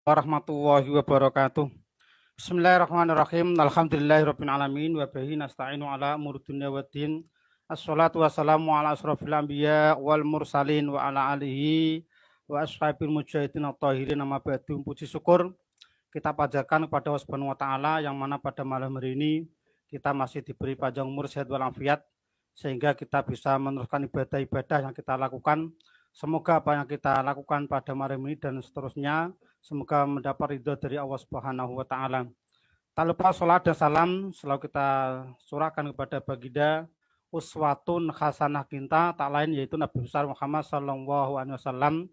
Warahmatullahi wabarakatuh. Bismillahirrahmanirrahim. Alhamdulillahirabbil alamin wa bihi nasta'inu ala umuri dunya waddin. Assalatu wassalamu ala asrofil anbiya wal mursalin wa ala alihi wa ashabil mujahidin at-tahirin amma ba'du. Puji syukur kita panjatkan kepada Allah Subhanahu wa taala yang mana pada malam hari ini kita masih diberi panjang umur, sehat walafiat sehingga kita bisa meneruskan ibadah-ibadah yang kita lakukan. Semoga apa yang kita lakukan pada malam ini dan seterusnya semoga mendapat ridho dari Allah Subhanahu wa taala. Tak lupa sholat dan salam selalu kita surahkan kepada baginda uswatun hasanah kita, tak lain yaitu Nabi besar Muhammad SAW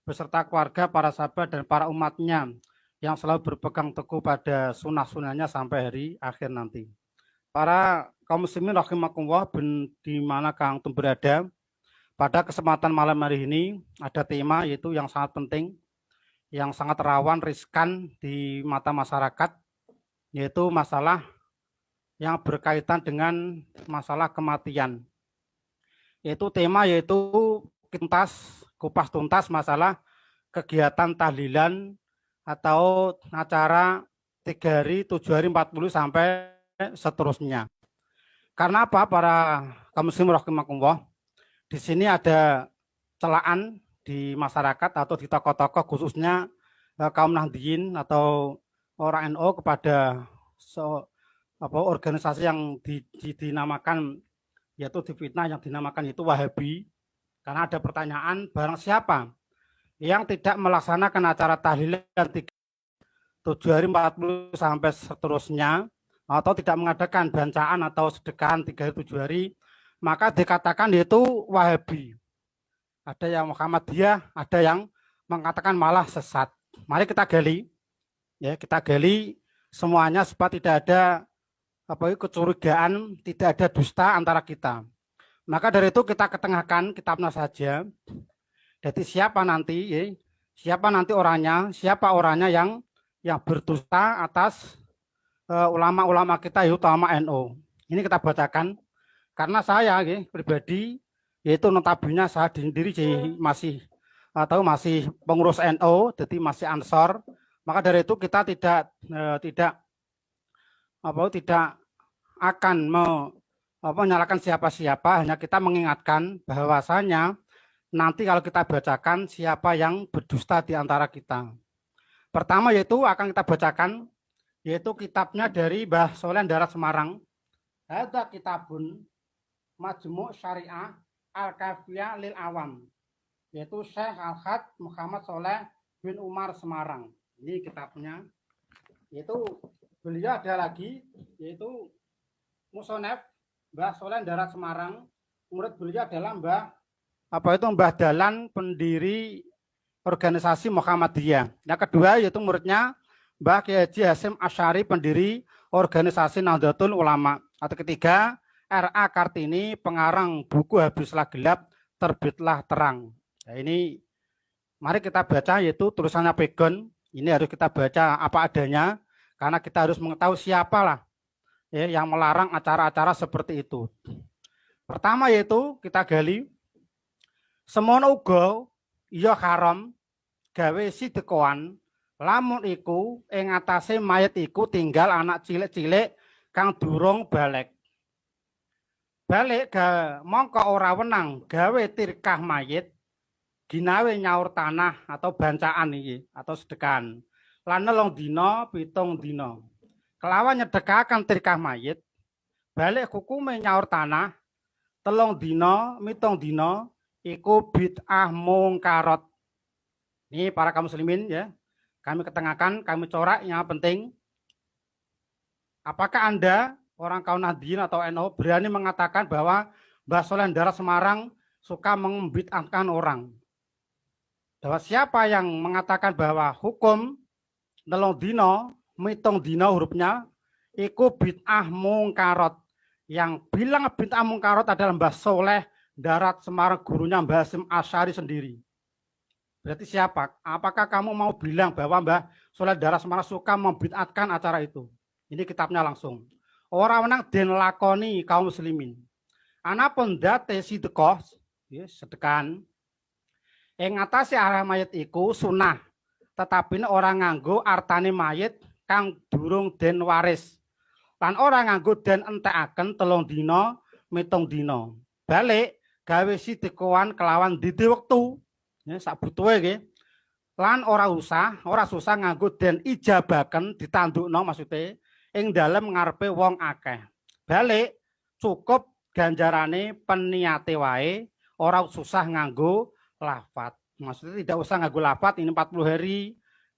beserta keluarga, para sahabat dan para umatnya yang selalu berpegang teguh pada sunnah-sunnahnya sampai hari akhir nanti. Para kaum muslimin rahimakumullah, di mana Kang Tum berada, pada kesempatan malam hari ini ada tema yaitu yang sangat penting, yang sangat rawan, riskan di mata masyarakat, yaitu masalah yang berkaitan dengan masalah kematian. Yaitu tema yaitu kupas tuntas masalah kegiatan tahlilan atau acara 3 hari, 7 hari, 40 sampai seterusnya. Karena apa para kaum muslimin rahimakumullah? Di sini ada celaan di masyarakat atau di tokoh-tokoh khususnya kaum Nahdliyin atau orang NU kepada organisasi yang dinamakan yaitu difitnah yang dinamakan itu Wahabi. Karena ada pertanyaan, barang siapa yang tidak melaksanakan acara tahlilan 7 hari 40 sampai seterusnya atau tidak mengadakan bancaan atau sedekahan 3 hari 7 hari, maka dikatakan yaitu Wahabi. Ada yang Muhammadiyah, ada yang mengatakan malah sesat. Mari kita gali, ya kita gali semuanya supaya tidak ada kecurigaan, tidak ada dusta antara kita. Maka dari itu kita ketengahkan kitabnya saja. Jadi siapa nanti orangnya, siapa orangnya yang berdusta atas ulama-ulama kita, utama NU. Ini kita bacakan. Karena saya pribadi yaitu notabene saya sendiri masih pengurus NU, jadi masih ansor. Maka dari itu kita tidak akan menyalahkan siapa-siapa, hanya kita mengingatkan bahwasanya nanti kalau kita bacakan siapa yang berdusta di antara kita. Pertama yaitu akan kita bacakan yaitu kitabnya dari Mbah Soleh Darat Semarang. Ada kitabun Majmu' Syariah Al-Kafiyah lil Awam, yaitu Syekh Al-Had Muhammad Soleh bin Umar Semarang. Ini kitabnya. Yaitu beliau ada lagi yaitu Musonef Mbah Soleh Darat Semarang. Murid beliau adalah Mbah Dalan, pendiri organisasi Muhammadiyah. Yang kedua yaitu muridnya Mbah Kiai Haji Hasyim Asy'ari, pendiri organisasi Nahdlatul Ulama. Atau ketiga R.A. Kartini, pengarang buku Habislah Gelap, Terbitlah Terang. Nah, ini mari kita baca yaitu tulisannya Pegon. Ini harus kita baca apa adanya karena kita harus mengetahui siapalah yang melarang acara-acara seperti itu. Pertama yaitu kita gali semono uga ya haram gawe sidekoan lamun iku ing atase mayit iku tinggal anak cilik-cilik kang durung balik. Balik mongko ora wenang gawe tirkah mayit ginawe nyaur tanah atau bancaan iki atau sedekahan lan 3 dina 7 dina kelawan nyedekaken tirkah mayit balik hukume nyaur tanah 3 dina 7 dina iku bid'ah mungkarat. Ini para kaum muslimin ya, kami ketengahkan, kami corak yang penting. Apakah Anda orang kaum Nahdliyin atau NU berani mengatakan bahwa Mbah Soleh Darat Semarang suka membid'ahkan orang? Bahwa siapa yang mengatakan bahwa hukum 3 dina 7 dina hurufnya iku bid'ah mungkarat. Yang bilang bid'ah mungkarat adalah Mbah Soleh Darat Semarang, gurunya Mbah Hasyim Asy'ari sendiri. Berarti siapa? Apakah kamu mau bilang bahwa Mbah Soleh Darat Semarang suka membid'ahkan acara itu? Ini kitabnya langsung. Orang menang den lakoni kaum muslimin. Anapun date sedekah, sedekahan ing ngatasi arah mayat iku sunah. tetapi orang nganggo artane mayit kang durung den waris. Lan ora nganggo den entekaken 3 dina, 7 dina. Balik gawe sidikoan kelawan didi wektu. Ya sak butuhe nggih. Lan ora susah nganggo den ijabaken ditandukno maksude ing dalem ngarepe wong akeh. Balik cukup ganjarane peniate wae, ora susah nganggo lafat. Maksudnya tidak usah nganggo lafat ini 40 hari,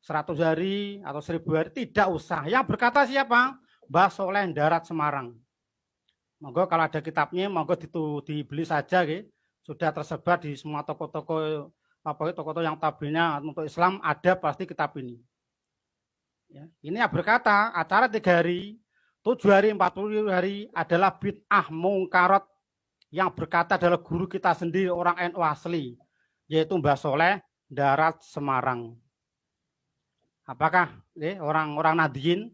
100 hari atau 1000 hari, tidak usah. Yang berkata siapa? Mbah Soleh Darat Semarang. Monggo kalau ada kitabnya, monggo dibeli saja, gitu. Sudah tersebar di semua toko-toko toko-toko yang tabelnya untuk Islam ada pasti kitab ini. Ya. Ini yang berkata acara 3 hari, 7 hari, 40 hari adalah bid'ah mungkarat. Yang berkata adalah guru kita sendiri orang NU asli, yaitu Mbah Soleh Darat Semarang. Apakah orang-orang Nadiyin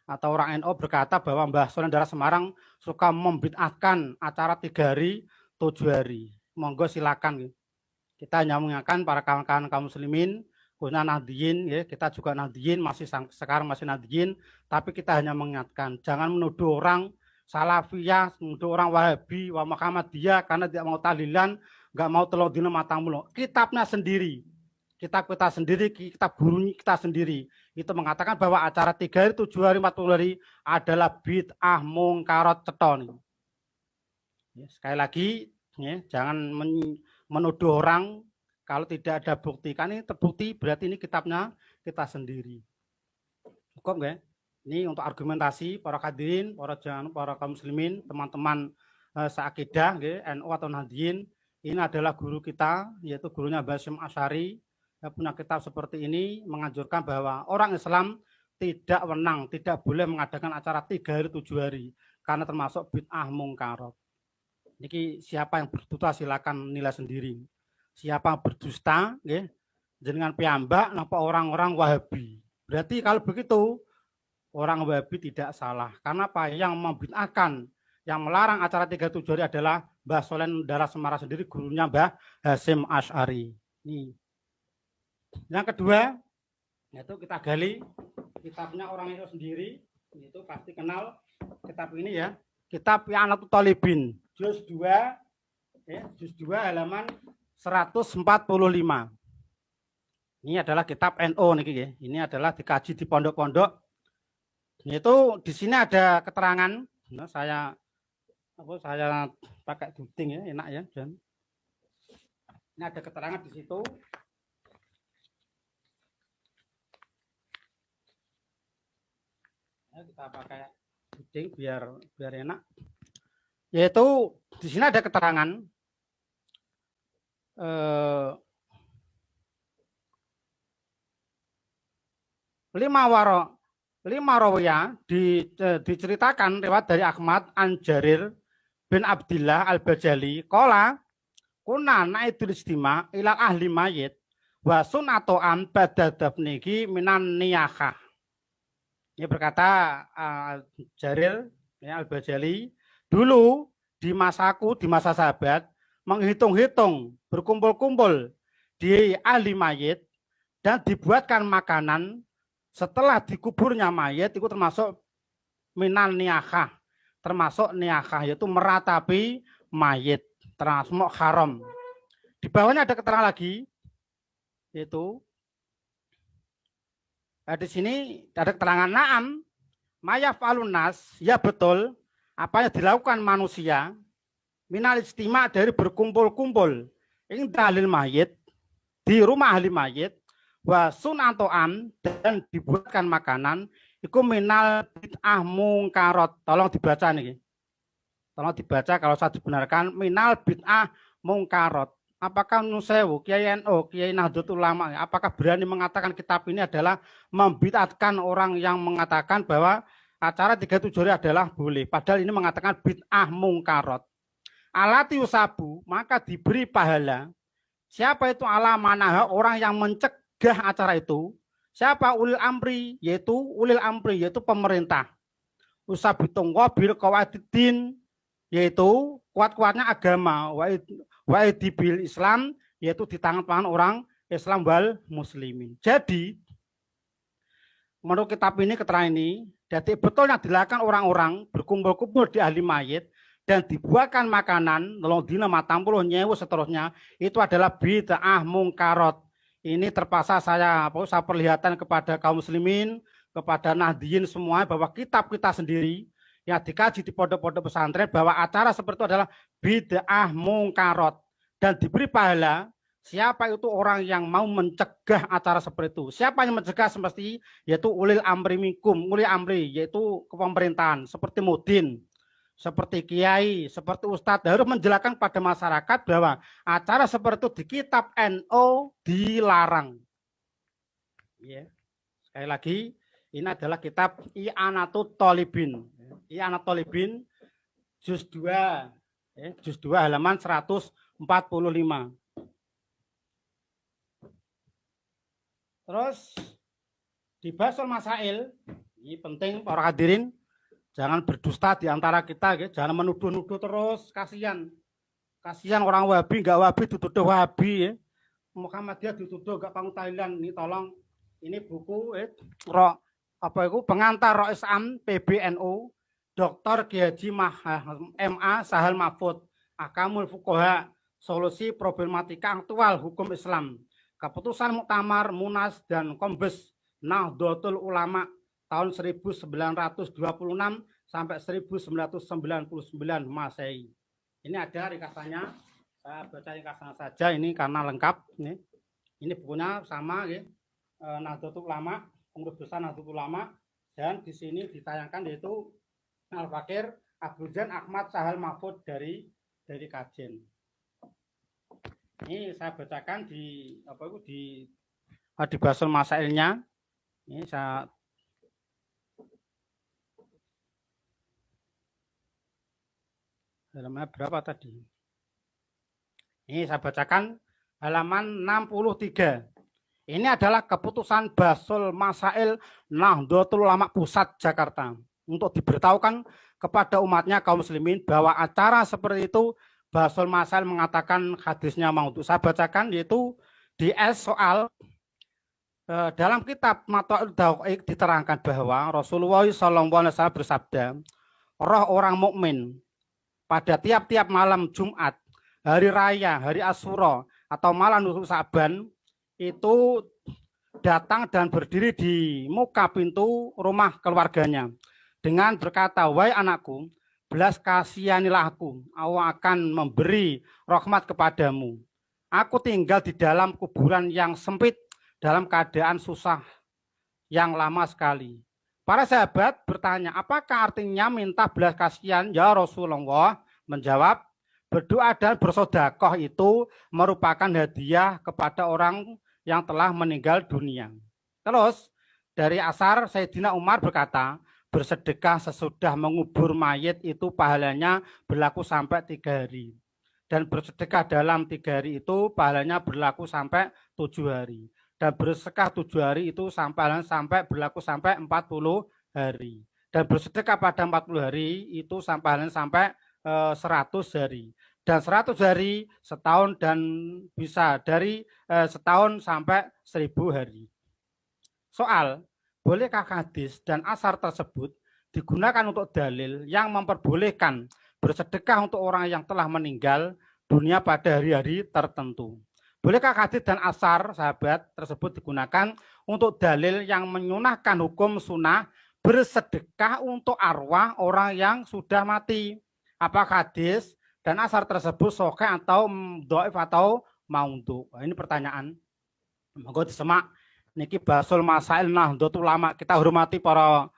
atau orang NU berkata bahwa Mbah Soleh Darat Semarang suka membid'ahkan acara 3 hari, 7 hari? Monggo silakan. Kita hanya mengingatkan para kawan-kawan kaum muslimin, khususnya Nadiyin, ya, kita juga Nadiyin, sekarang masih Nadiyin, tapi kita hanya mengingatkan, jangan menuduh orang Salafiyah, menuduh orang Wahabi, wa Muhammadiyah karena tidak mau tahlilan, nggak mau telur dina matang mulu. Kitabnya sendiri, kitab kita sendiri, kitab gurunya kita sendiri, itu mengatakan bahwa acara 3 hari, 7 hari, 40 hari adalah bid'ah mungkarat cetha. Ya, sekali lagi, ya, jangan menuduh orang kalau tidak ada bukti. Kan ini terbukti berarti ini kitabnya kita sendiri. Cukup nggak? Ini untuk argumentasi para hadirin, para kaum muslimin, teman-teman seakidah, NU atau Nahdiyin. Ini adalah guru kita, yaitu gurunya Mbah Hasyim Asy'ari. Punya kitab seperti ini menganjurkan bahwa orang Islam tidak wenang, tidak boleh mengadakan acara 3 hari, 7 hari, karena termasuk bid'ah mungkarat. Niki siapa yang berdusta silakan nilai sendiri. Siapa yang berdusta, jenengan piyambak napa orang-orang Wahabi. Berarti kalau begitu orang Wahabi tidak salah. Karena apa? Yang membid'ahkan, yang melarang acara 3-7 hari adalah Mbah Soleh Darat Semarang sendiri, gurunya Mbah Hasyim Asy'ari. Ini. Yang kedua, yaitu kita gali kitabnya orang itu sendiri, itu pasti kenal kitab ini ya. Kitab I'anatul Thalibin, juz 2, ya, juz 2 halaman 145. Ini adalah kitab NU nih, ya. Ini adalah dikaji di pondok-pondok. Itu di sini ada keterangan. Nah, saya pakai duting ya, enak ya. Dan ini ada keterangan di situ. Ya, kita pakai duting biar enak. Yaitu di sini ada keterangan. Lima rawiyah diceritakan lewat dari Ahmad an Jarir bin Abdillah al-Bajali qala kunna naidul istima ila ahli mayit wa sunatoan badadabniki minan niyakah. Ini berkata Jarir ya, al-Bajali, dulu di masaku, di masa sahabat, menghitung-hitung, berkumpul-kumpul di ahli mayit dan dibuatkan makanan setelah dikuburnya mayit, itu termasuk minal niyakah, termasuk niyakah, yaitu meratapi mayit, termasuk haram. Di bawahnya ada keterangan lagi, yaitu di sini ada keterangan na'am, mayaf alunas, ya betul, apa yang dilakukan manusia, minal istima dari berkumpul-kumpul, ini dalil mayit, di rumah ahli mayit, wa sunatoan dan dibuatkan makanan iku minal bid'ah mungkarat. Tolong dibaca nih. Tolong dibaca kalau saya dibenarkan minal bid'ah mungkarat. Apakah nusewu Kiai NU, Kiai Nahdlatul Ulama, apakah berani mengatakan kitab ini adalah membid'ahkan orang yang mengatakan bahwa acara 3-7 hari adalah boleh, padahal ini mengatakan bid'ah mungkarat. Alati usabu, maka diberi pahala. Siapa itu ala manaha, orang yang mencegah acara itu? Siapa? Ulil amri, yaitu pemerintah. Usabitung wabil qawaidin, yaitu kuat-kuatnya agama, waidibil Islam, yaitu di tangan orang Islam wal muslimin. Jadi menurut kitab ini, keterangan ini, jadi betul yang dilakukan orang-orang berkumpul-kumpul di ahli mayit dan dibuatkan makanan, nolong dina matang puluh nyewu seterusnya, itu adalah bid'ah mungkarot. Ini terpaksa saya perlihatkan kepada kaum muslimin, kepada Nahdien semua, bahwa kitab kita sendiri yang dikaji di pondok-pondok pesantren, bahwa acara seperti itu adalah bid'ah mungkarot. Dan diberi pahala siapa itu orang yang mau mencegah acara seperti itu. Siapa yang mencegah semesti, yaitu ulil amri minkum, ulil amri, yaitu kepemerintahan, seperti mudin, seperti kiai, seperti ustadz, harus menjelaskan pada masyarakat bahwa acara seperti itu di kitab NU dilarang. Ya. Sekali lagi, ini adalah kitab I'anatut Thalibin. I'anatut Thalibin, juz 2, juz 2 halaman 145. Terus di Basul Masail, ini penting para hadirin, jangan berdusta di antara kita, ya. Jangan menuduh-nuduh terus, kasihan. Kasihan orang Wahabi, enggak Wahabi dituduh Wahabi, ya. Muhammadiyah dituduh enggak pangutailan. Ini tolong, ini buku pengantar Rois Am PBNU, Dr. Kiai MA Sahal Mahfud, Akamul Fuqaha, solusi problematika aktual hukum Islam. Keputusan Muktamar, Munas, dan Kombes Nahdlatul Ulama tahun 1926 sampai 1999 Masehi. Ini ada ringkasannya, saya baca ringkasannya saja ini karena lengkap. Ini bukunya sama, ya. Nahdlatul Ulama, Pengurus Besar Nahdlatul Ulama, dan di sini ditayangkan yaitu Al-Fakir Abdul Ahmad Sahal Mahfud dari Kajen. Ini saya bacakan di Basul Masailnya. Ini saya halaman berapa tadi? Ini saya bacakan halaman 63. Ini adalah keputusan Basul Masail Nahdlatul Ulama Pusat Jakarta untuk diberitahukan kepada umatnya kaum muslimin bahwa acara seperti itu Basul Masail mengatakan hadisnya maudhu. Saya bacakan yaitu di S soal dalam kitab Mata'ul Dawaiq diterangkan bahwa Rasulullah SAW bersabda, roh orang mukmin pada tiap-tiap malam Jumat, hari raya, hari Asyura atau malam Nisfu Sa'ban itu datang dan berdiri di muka pintu rumah keluarganya dengan berkata, wahai anakku, belas kasihanilah aku akan memberi rahmat kepadamu. Aku tinggal di dalam kuburan yang sempit dalam keadaan susah yang lama sekali. Para sahabat bertanya, apakah artinya minta belas kasihan? Ya Rasulullah menjawab, berdoa dan bersedekah itu merupakan hadiah kepada orang yang telah meninggal dunia. Terus dari Asar Sayyidina Umar berkata, bersedekah sesudah mengubur mayit itu pahalanya berlaku sampai 3 hari. Dan bersedekah dalam 3 hari itu pahalanya berlaku sampai 7 hari. Dan bersedekah 7 hari itu sampai berlaku sampai 40 hari. Dan bersedekah pada 40 hari itu sampai 100 hari. Dan 100 hari setahun dan bisa dari setahun sampai 1000 hari. Soal, bolehkah hadis dan asar tersebut digunakan untuk dalil yang memperbolehkan bersedekah untuk orang yang telah meninggal dunia pada hari-hari tertentu? Bolehkah hadis dan asar sahabat tersebut digunakan untuk dalil yang menyunahkan hukum sunnah bersedekah untuk arwah orang yang sudah mati? Apakah hadis dan asar tersebut sahih atau dhaif atau maudhu? Ini pertanyaan. Monggo disemak. Niki Basul Masail Nahdlatul Ulama. Kita hormati para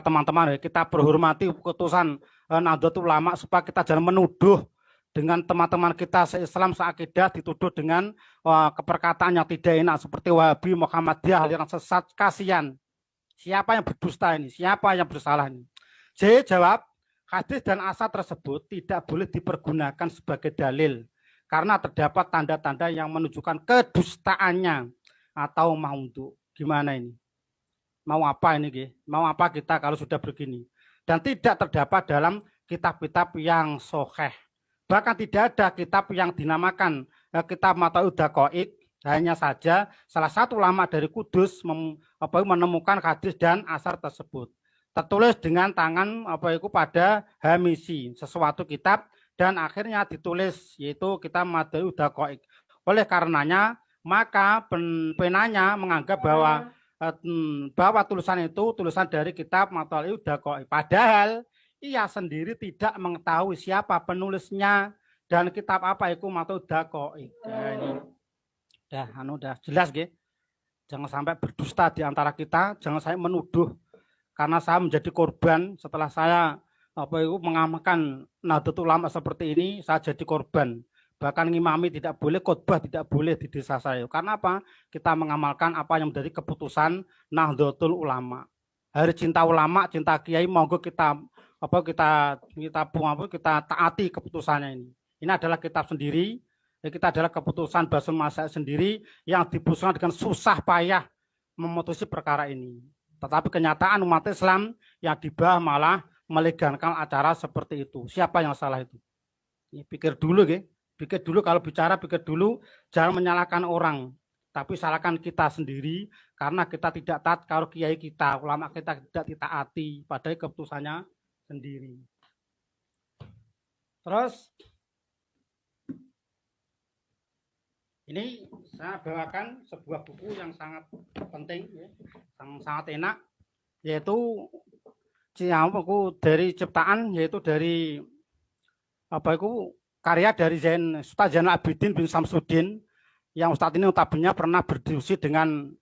teman-teman, kita berhormati keputusan Nahdlatul Ulama supaya kita jangan menuduh dengan teman-teman kita se-Islam se-akidah dituduh dengan keperkataan yang tidak enak seperti Wahabi, Muhammadiyah, aliran sesat. Kasihan. Siapa yang berdusta ini? Siapa yang bersalah ini? Saya jawab, hadis dan asar tersebut tidak boleh dipergunakan sebagai dalil karena terdapat tanda-tanda yang menunjukkan kedustaannya atau maudhu. Gimana ini? Mau apa ini? Mau apa kita kalau sudah begini? Dan tidak terdapat dalam kitab-kitab yang sahih. Bahkan tidak ada kitab yang dinamakan kitab Mata'ud Daqaiq Hanya saja salah satu ulama dari Kudus menemukan hadis dan asar tersebut. Tertulis dengan tangan pada hamisi, sesuatu kitab, dan akhirnya ditulis yaitu kitab Madail Daqaiq. Oleh karenanya maka penanya menganggap bahwa tulisan itu tulisan dari kitab Madail Daqaiq. Padahal ia sendiri tidak mengetahui siapa penulisnya dan kitab apa itu Madail Daqaiq. Nah, ini udah jelas gitu. Jangan sampai berdusta di antara kita, jangan saya menuduh karena saya menjadi korban setelah saya mengamalkan Nahdlatul Ulama seperti ini, saya jadi korban. Bahkan ngimami tidak boleh, khotbah tidak boleh di desa saya. Karena apa? Kita mengamalkan apa yang menjadi keputusan Nahdlatul Ulama. Hari cinta ulama, cinta kiai, monggo kita taati keputusannya ini. Ini adalah kitab sendiri, kita adalah keputusan Basul Masail sendiri yang diputuskan dengan susah payah memutusi perkara ini. Tetapi kenyataan umat Islam yang di bawah malah melegalkan acara seperti itu. Siapa yang salah itu? Pikir dulu, pikir dulu kalau bicara, pikir dulu, jangan menyalahkan orang, tapi salahkan kita sendiri karena kita tidak taat kalau kiai kita, ulama kita tidak ditaati pada keputusannya sendiri. Terus ini saya bawakan sebuah buku yang sangat penting, yang sangat enak, yaitu dari ciptaan, yaitu dari karya dari Ustaz Zainal Abidin bin Samsudin, yang Ustadz ini notabene pernah berdiskusi dengan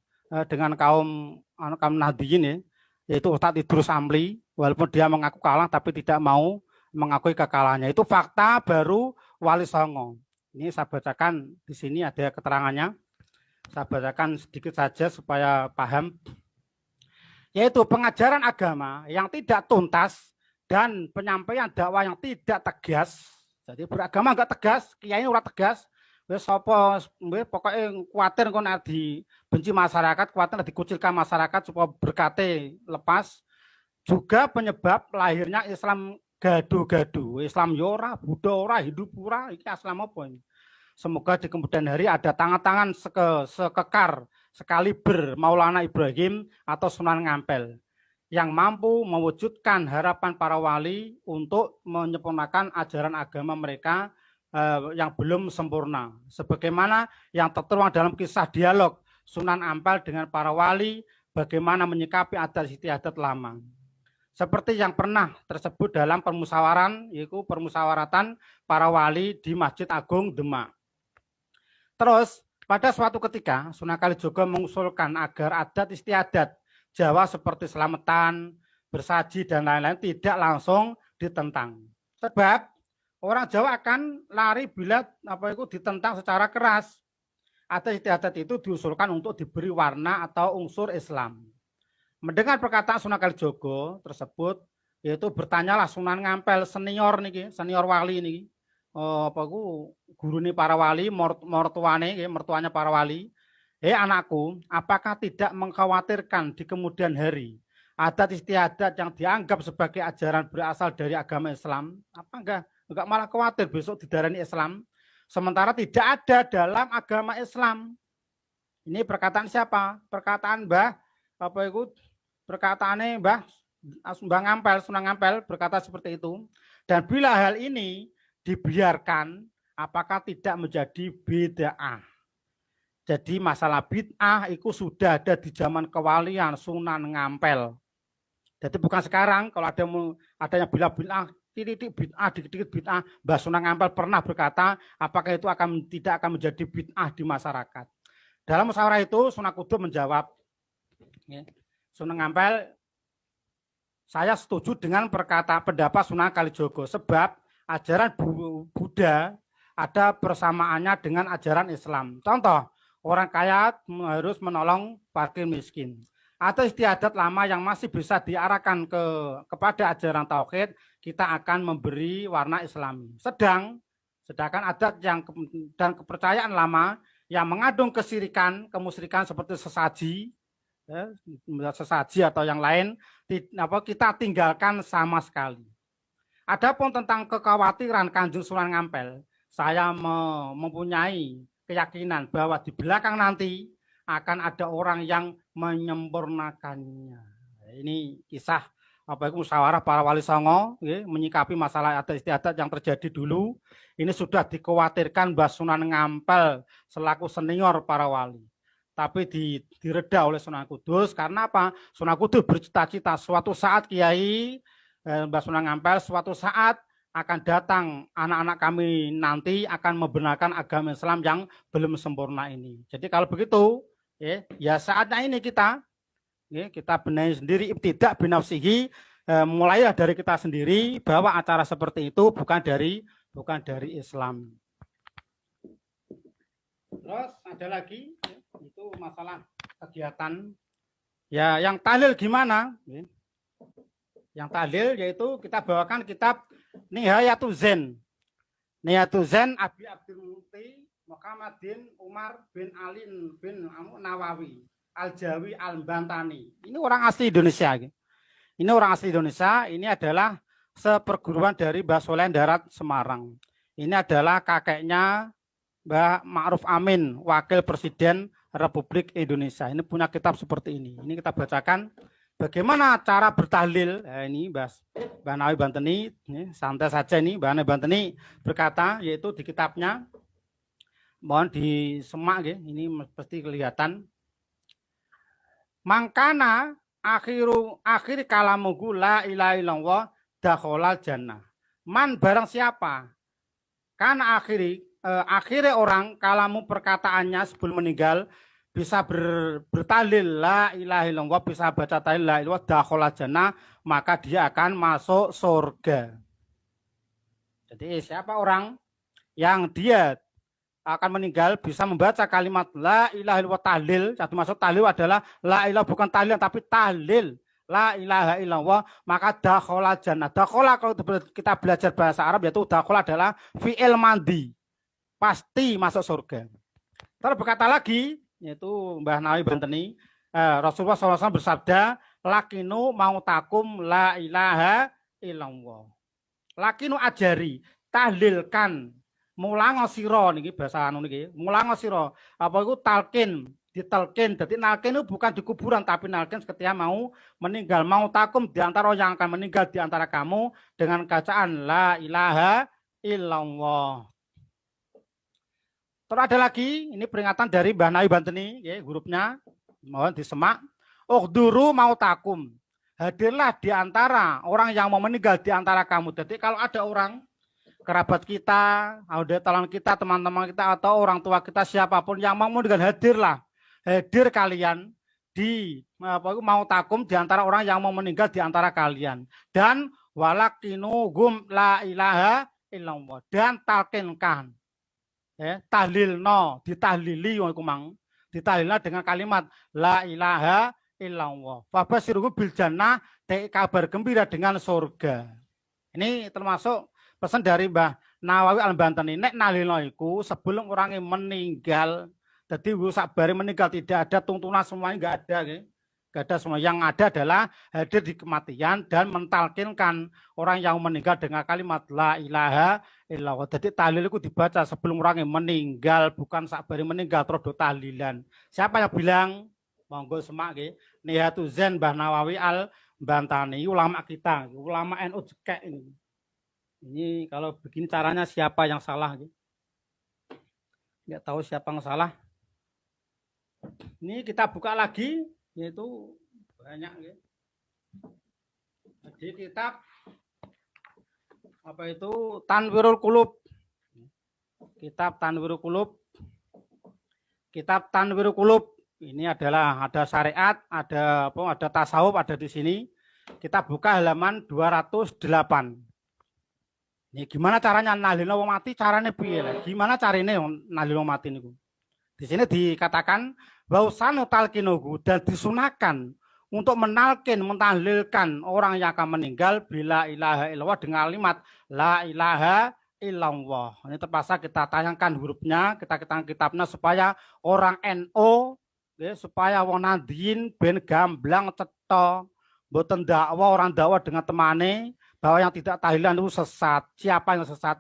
kaum Nahdliyin, yaitu Ustadz Idrus Amli, walaupun dia mengaku kalah tapi tidak mau mengakui kekalahannya. Itu fakta baru Wali Songo. Ini saya bacakan di sini ada keterangannya. Saya bacakan sedikit saja supaya paham. Yaitu pengajaran agama yang tidak tuntas dan penyampaian dakwah yang tidak tegas. Jadi beragama enggak tegas, kiai ora tegas. Wis sapa pokoknya kuatir engko nek dibenci masyarakat, kuatir dikucilkan masyarakat supaya berkate lepas. Juga penyebab lahirnya Islam gaduh-gaduh. Islam yora, Buddha ora, Hindu pura, iki Islam apa ini? Semoga di kemudian hari ada tangan-tangan sekekar, sekaliber Maulana Ibrahim atau Sunan Ngampel yang mampu mewujudkan harapan para wali untuk menyempurnakan ajaran agama mereka yang belum sempurna. Sebagaimana yang tertuang dalam kisah dialog Sunan Ampel dengan para wali, bagaimana menyikapi adat istiadat lama. Seperti yang pernah tersebut dalam permusyawaratan, yaitu permusyawaratan para wali di Masjid Agung Demak. Terus pada suatu ketika Sunan Kalijogo mengusulkan agar adat istiadat Jawa seperti selamatan, bersaji dan lain-lain tidak langsung ditentang. Sebab orang Jawa akan lari bila ditentang secara keras. Adat istiadat itu diusulkan untuk diberi warna atau unsur Islam. Mendengar perkataan Sunan Kalijogo tersebut, yaitu bertanyalah Sunan Ngampel senior wali niki. Gurune para wali, mertuanya para wali. Anakku, apakah tidak mengkhawatirkan di kemudian hari adat istiadat yang dianggap sebagai ajaran berasal dari agama Islam? Apa enggak malah khawatir besok didarani Islam? Sementara tidak ada dalam agama Islam. Ini perkataan siapa? Perkataan perkataannya Mbah Ngampel, Sunan Ngampel berkata seperti itu. Dan bila hal ini dibiarkan, apakah tidak menjadi bid'ah? Jadi masalah bid'ah itu sudah ada di zaman kewalian Sunan Ngampel. Jadi bukan sekarang kalau ada yang bilang bid'ah, titik bid'ah, dikit-dikit bid'ah. Mbah Sunan Ngampel pernah berkata, apakah itu tidak akan menjadi bid'ah di masyarakat? Dalam musyawarah itu Sunan Kudus menjawab, Sunan Ngampel, saya setuju dengan pendapat Sunan Kalijogo sebab ajaran Buddha ada persamaannya dengan ajaran Islam. Contoh, orang kaya harus menolong fakir miskin. Atau istiadat lama yang masih bisa diarahkan kepada ajaran tauhid, kita akan memberi warna Islami. Sedangkan adat dan kepercayaan lama yang mengandung kemusyrikan seperti sesaji atau yang lain, kita tinggalkan sama sekali. Adapun tentang kekhawatiran Kanjeng Sunan Ngampel, saya mempunyai keyakinan bahwa di belakang nanti akan ada orang yang menyempurnakannya. Ini kisah musyawarah para wali songo menyikapi masalah adat istiadat yang terjadi dulu. Ini sudah dikhawatirkan Mbah Sunan Ngampel selaku senior para wali. Tapi direda oleh Sunan Kudus. Karena apa? Sunan Kudus bercita-cita suatu saat Kiai Mbah Sunan Ngampel suatu saat akan datang anak-anak kami nanti akan membenarkan agama Islam yang belum sempurna ini. Jadi kalau begitu, ya saatnya ini kita benahi sendiri ibtidak binafsihi, mulai dari kita sendiri bahwa acara seperti itu bukan dari Islam. Terus ada lagi itu masalah kegiatan. Ya, yang tahlil gimana? Yang tahlil yaitu kita bawakan kitab Nihayatul Zen. Nihayatul Zen Abi Abdul Muti Muhammadin Umar bin Ali bin Nawawi Al-Jawi Al-Bantani. Ini orang asli Indonesia. Ini orang asli Indonesia. Ini adalah seperguruan dari Mbah Soleh Darat Semarang. Ini adalah kakeknya Mbah Ma'ruf Amin, Wakil Presiden Republik Indonesia. Ini punya kitab seperti ini. Ini kita bacakan. Bagaimana cara bertahlil? Ini Mbah Nawawi Banteni, santai saja ini. Mbah Nawawi Banteni berkata, yaitu di kitabnya, mohon disemak, ini pasti kelihatan. Mangkana akhir kalamuhu la ilaha illallah dakhalal jannah. Man barang siapa? Karena akhirnya orang kalamu perkataannya sebelum meninggal bisa bertahlil la ilaha illallah, bisa baca tahlil la ilaha dakhala jannah, maka dia akan masuk surga. Jadi siapa orang yang dia akan meninggal bisa membaca kalimat la ilaha illallah tahlil, satu masuk tahlil adalah la ilaha bukan tahlil tapi tahlil la ilaha illallah, maka dakhala jannah. Dakhala kalau kita belajar bahasa Arab yaitu dakhala adalah fi'il mandi, pasti masuk surga. Terus berkata lagi yaitu Mbah Nawawi Banteni, Rasulullah SAW bersabda, lakinu mautakum la ilaha illallah. Lakinu ajari, tahlilkan, mulango siro niki bahasa anu niki, mulango siro. Apa itu talkin, ditelkin. Jadi nalkin itu bukan di kuburan tapi nalkin ketika mau meninggal. Mautakum di antara yang akan meninggal di antara kamu dengan bacaan la ilaha illallah. Terus ada lagi, ini peringatan dari Mbah Nawawi Banteni, grupnya, mohon disemak. Uhduru mautakum, hadirlah di antara orang yang mau meninggal di antara kamu. Jadi kalau ada orang, kerabat kita, audiotalan kita, teman-teman kita, atau orang tua kita, siapapun yang mau meninggal, hadirlah. Hadir kalian di mautakum di antara orang yang mau meninggal di antara kalian. Dan walakinugum la ilaha illallah. Dan talkinkan. Tahlil no, ditahlili ditahlilna dengan kalimat la ilaha illallah. Fabasyiruhu bil jannah, kabar gembira dengan surga. Ini termasuk pesan dari Mbah Nawawi Al-Banteni. Nek nahlilno iku sebelum orangnya meninggal, jadi sabari meninggal tidak ada tuntunan semuanya, enggak ada, enggak ada semua. Yang ada adalah hadir di kematian dan mentalkinkan orang yang meninggal dengan kalimat la ilaha illallah. Jadi tahlil itu dibaca sebelum orangnya meninggal, bukan sabari meninggal terus tahlilan. Siapa yang bilang? Monggo semak nggih. Nihayatul Zen Mbah Nawawi Al-Bantani, ulama kita, ulama NU jekek ini. Ini kalau begini caranya siapa yang salah? Nggak tahu siapa yang salah. Ini kita buka lagi, yaitu banyak. Jadi kitab apa itu Tanwirul Qulub. Kitab Tanwirul Qulub. Kitab Tanwirul Qulub. Ini adalah ada syariat, ada tasawuf, ada di sini. Kita buka halaman 208. Ini gimana caranya nahlilno wong mati? Caranya piye? Gimana caranya nahlilno wong mati niku? Di sini dikatakan bahwa talkinuhu dan disunahkan untuk menalkin, mentahlilkan orang yang akan meninggal bila ilaha illallah dengan kalimat la ilaha illallah. Ini terpaksa kita tayangkan hurufnya, kita kitabnya supaya orang NO supaya wong nadiin ben gamblang cetha, mboten dakwah orang dakwah dengan temane bahwa yang tidak tahlilan itu sesat. Siapa yang sesat?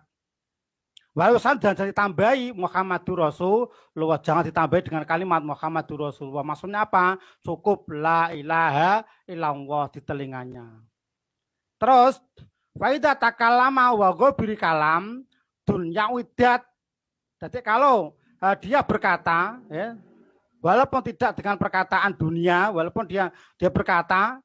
Walusan jangan ditambahi Muhammadur Rasulullah, jangan ditambahi dengan kalimat Muhammadur Rasulullah. Maksudnya apa? Cukup la ilaha illallah di telinganya. Terus faida takalama wa ghabiri kalam dunya widat. Jadi kalau dia berkata, ya, walaupun tidak dengan perkataan dunia, walaupun dia berkata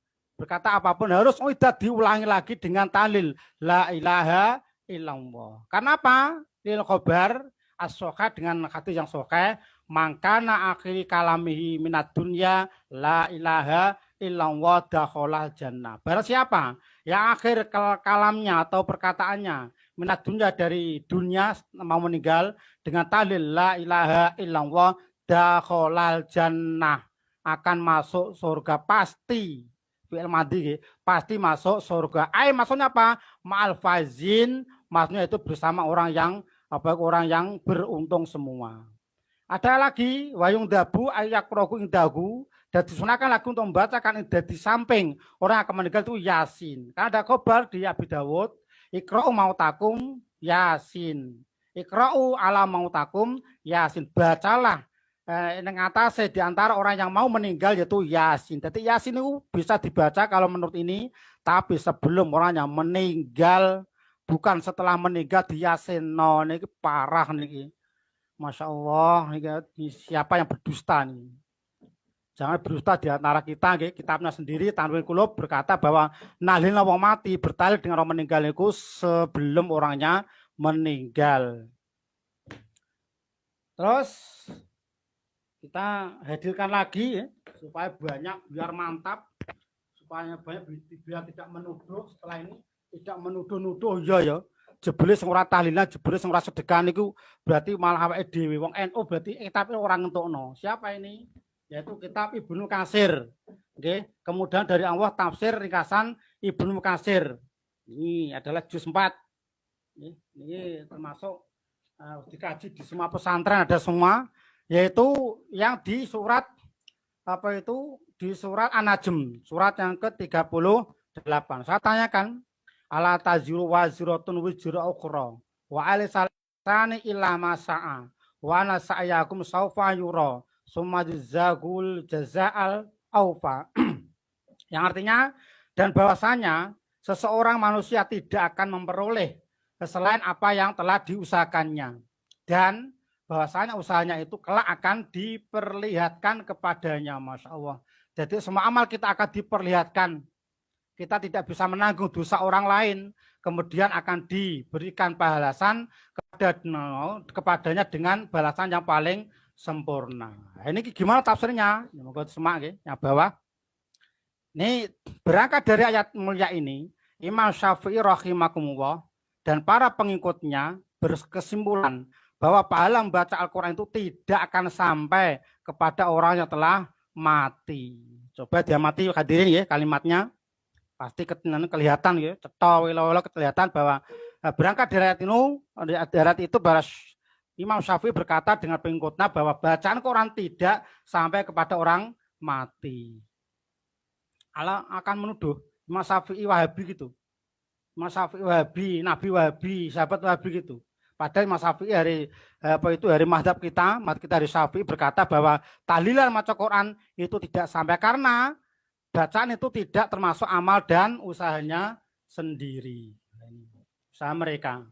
apapun harus widat diulangi lagi dengan tahlil la ilaha illallah. Karena apa? Lil khobar as-soha dengan hadis yang soha, mangkana akhiri kalamihi minat dunya la ilaha illallah dakhalal jannah. Barang siapa yang akhir kalamnya atau perkataannya minat dunya dari dunia mau meninggal dengan tahlil la ilaha illallah dakhalal jannah, akan masuk surga pasti. Fi'il madhi pasti masuk surga. Maksudnya apa? Ma'al fazin, maksudnya itu bersama orang yang beruntung semua. Ada lagi wayung dabu ayak proku indahu, dan disunahkan lagi untuk membacakan di samping orang yang akan meninggal itu Yasin. Karena ada khobar di Abi Dawud, ikra'u mautakum Yasin. Ikra'u ala mautakum Yasin. Bacalah yang atas di antara orang yang mau meninggal yaitu Yasin. Jadi Yasin itu bisa dibaca kalau menurut ini, tapi sebelum orang yang meninggal, bukan setelah meninggal di Yasin. No, ini parah nih. Masya Allah, ini siapa yang berdusta nih? Jangan berdusta di antara kita. Kitabnya sendiri Tanwir Qulub berkata bahwa nahlilna wong mati bertalil dengan orang meninggal itu sebelum orangnya meninggal. Terus kita hadirkan lagi ya, supaya banyak, biar mantap, supaya banyak, biar tidak menuduh setelah ini, tidak menuduh-nuduh ya. Jebule sing ora tahlilan, jebule sing ora sedekah niku berarti malah awake dhewe wong NU berarti kitab orang ngentukno. Siapa ini? Yaitu kitab Ibnu Katsir. Nggih, kemudian dari Allah tafsir ringkasan Ibnu Katsir. Ini adalah juz 4. Ini termasuk dikaji di semua pesantren, ada semua, yaitu yang di surat di surat An-Najm, surat yang ke-38. Saya tanyakan, ala taziru waziratun wizra ukhra wa alisani illa ma sa'a wa ana sa'yakum saufa yura summa jazagul jazaal aufa. Yang artinya, dan bahwasanya seseorang manusia tidak akan memperoleh selain apa yang telah diusahakannya, dan bahwasanya usahanya itu kelak akan diperlihatkan kepadanya. Masya Allah. Jadi semua amal kita akan diperlihatkan. Kita tidak bisa menanggung dosa orang lain, kemudian akan diberikan balasan kepadanya dengan balasan yang paling sempurna. Ini gimana tafsirnya? Moga semak yang bawah. Ini berangkat dari ayat mulia ini, Imam Syafi'i rahimakumullah dan para pengikutnya berkesimpulan bahwa pahala membaca Al-Quran itu tidak akan sampai kepada orang yang telah mati. Coba dia mati, hadirin ya kalimatnya. Pasti kelihatan ya, kelihatan bahwa berangkat dari ayat itu bahwa Imam Syafi'i berkata dengan pengikutnya bahwa bacaan Quran tidak sampai kepada orang mati. Allah akan menuduh Imam Syafi'i Wahabi gitu. Imam Syafi'i Wahabi, Nabi Wahabi, sahabat Wahabi gitu. Padahal Imam Syafi'i hari mazhab kita dari Syafi'i berkata bahwa tahlilan maca Quran itu tidak sampai karena bacaan itu tidak termasuk amal dan usahanya sendiri. Usaha mereka.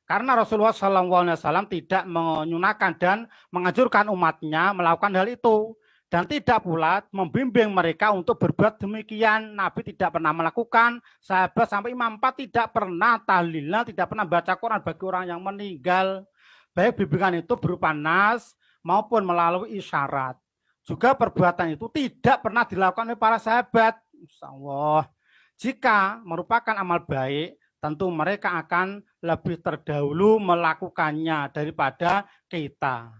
Karena Rasulullah SAW tidak menyunahkan dan menganjurkan umatnya melakukan hal itu. Dan tidak pula membimbing mereka untuk berbuat demikian. Nabi tidak pernah melakukan. Sahabat sampai Imam 4 tidak pernah tahlilan, tidak pernah baca Quran bagi orang yang meninggal. Baik bimbingan itu berupa nas maupun melalui isyarat. Juga perbuatan itu tidak pernah dilakukan oleh para sahabat. Insyaallah. Jika merupakan amal baik, tentu mereka akan lebih terdahulu melakukannya daripada kita.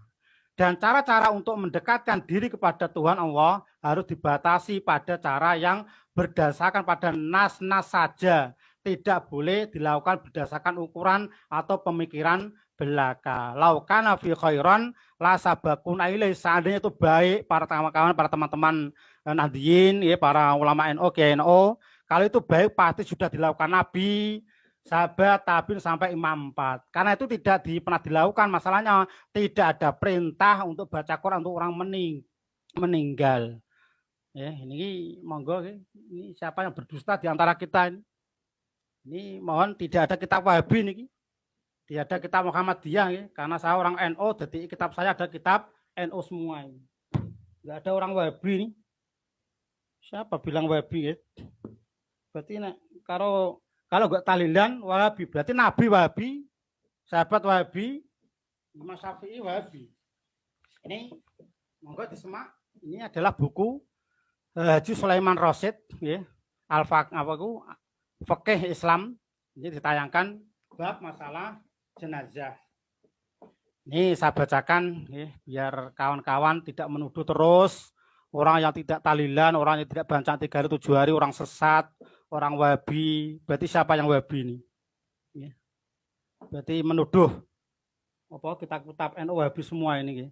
Dan cara-cara untuk mendekatkan diri kepada Tuhan Allah harus dibatasi pada cara yang berdasarkan pada nas-nas saja. Tidak boleh dilakukan berdasarkan ukuran atau pemikiran belaka. Laukana fi khairan la sabaquna ilaih, seandainya itu baik para kawan-kawan, para teman-teman Nahdiyin, ya, para ulama NU, KNO, kalau itu baik pasti sudah dilakukan Nabi, sahabat, tabiin sampai imam 4. Karena itu tidak pernah dilakukan. Masalahnya tidak ada perintah untuk baca Quran untuk orang meninggal. Ya, ini monggo ini siapa yang berdusta di antara kita ini? Ini mohon tidak ada kitab Wahabi ini. Tidak ada kitab Muhammadiyah ya. Karena saya orang NU, jadi kitab saya ada kitab NU semua ini. Tidak ada orang Wahabi ini. Siapa bilang Wahabi ya? Berarti kalau nggak talilan Wahabi, berarti Nabi Wahabi, sahabat Wahabi, Imam Syafi'i Wahabi. Ini monggo disemak. Ini adalah buku Haji Sulaiman Rasyid, ya, Fikih Islam. Ini ditayangkan bab masalah jenazah. Ini saya bacakan, ya, biar kawan-kawan tidak menuduh terus orang yang tidak talilan, orang yang tidak baca 3 hari 7 hari, orang sesat, orang Wahabi. Berarti siapa yang Wahabi ini? Ya. Berarti menuduh apa kitab-kitab NU Wahabi semua ini. Ya.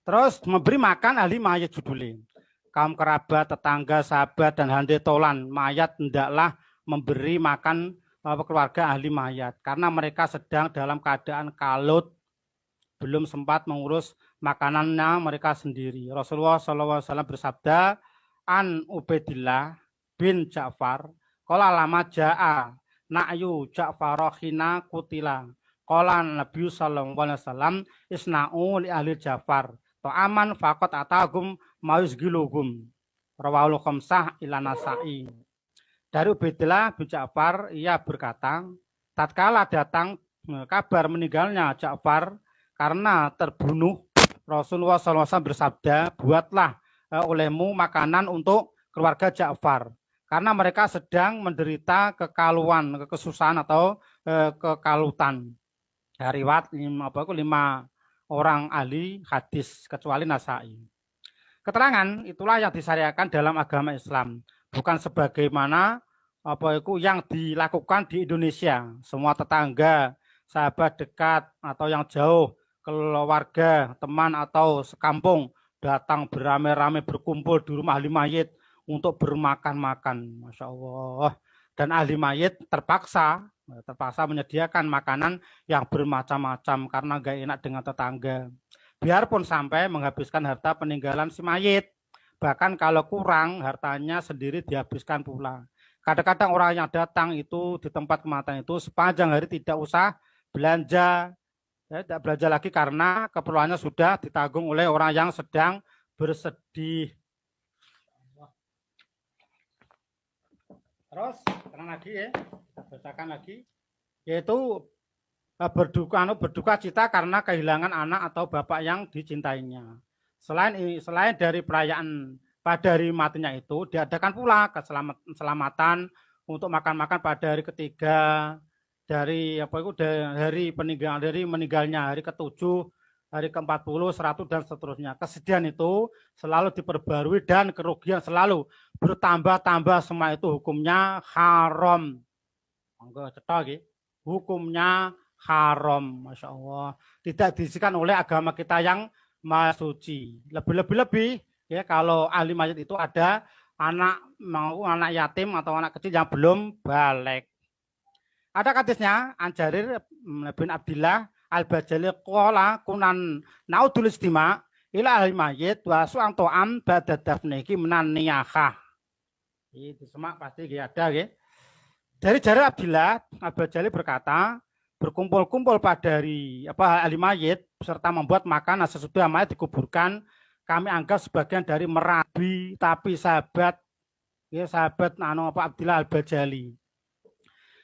Terus memberi makan ahli mayat judulnya. Kaum kerabat, tetangga, sahabat, dan handai tolan mayat hendaklah memberi makan keluarga ahli mayat. Karena mereka sedang dalam keadaan kalut, belum sempat mengurus makanannya mereka sendiri. Rasulullah SAW bersabda, An Ubaidillah bin Ja'far, qala lama ja'a na'yu Ja'farohina kutila. Qala Nabi sallallahu alaihi wasallam isna'u li ahli Ja'far. Ta'aman faqat atagum mayusgilugum. Rawahul khamsah ila Nasa'i. Dari Ubaidillah bin Ja'far, ia berkata, tatkala datang kabar meninggalnya Ja'far karena terbunuh, Rasulullah SAW bersabda, buatlah olehmu makanan untuk keluarga Ja'far. Karena mereka sedang menderita kekaluan, kesusahan atau kekalutan. Riwayat 5 orang ahli hadis kecuali Nasa'i. Keterangan itulah yang disyariatkan dalam agama Islam, bukan sebagaimana yang dilakukan di Indonesia. Semua tetangga, sahabat dekat atau yang jauh, keluarga, teman atau sekampung datang beramai-ramai berkumpul di rumah ahli mayit untuk bermakan-makan. Masya Allah. Dan ahli mayit terpaksa menyediakan makanan yang bermacam-macam karena gak enak dengan tetangga. Biarpun sampai menghabiskan harta peninggalan si mayit. Bahkan kalau kurang, hartanya sendiri dihabiskan pula. Kadang-kadang orang yang datang itu di tempat kematian itu sepanjang hari tidak usah belanja, tidak belanja lagi karena keperluannya sudah ditanggung oleh orang yang sedang bersedih. Terus terang lagi ya, kita bacakan lagi, yaitu berduka cita karena kehilangan anak atau bapak yang dicintainya. Selain dari perayaan pada hari matinya itu, diadakan pula keselamatan untuk makan-makan pada hari ketiga dari hari meninggalnya, hari ke-7, hari ke-40, 100 dan seterusnya. Kesedihan itu selalu diperbarui dan kerugian selalu bertambah-tambah, semua itu hukumnya haram. Enggak cetok, hukumnya haram, Masya Allah. Tidak diisikan oleh agama kita yang maha suci. Lebih ya, kalau ahli mayit itu ada anak yatim atau anak kecil yang belum balik. Ada hadisnya Anjarir bin Abdillah Al-Bajali qala kunan naudul istima ila ahli mayit wa su'an to'am ba'da dafnihi minan niyahah. Itu semak pasti ada ya. Dari Jarir Abdillah Al-Bajali berkata, berkumpul-kumpul pada hari ahli mayit serta membuat makanan sesudah mayit dikuburkan, kami anggap sebagian dari merabi, tapi sahabat Abdillah Al-Bajali.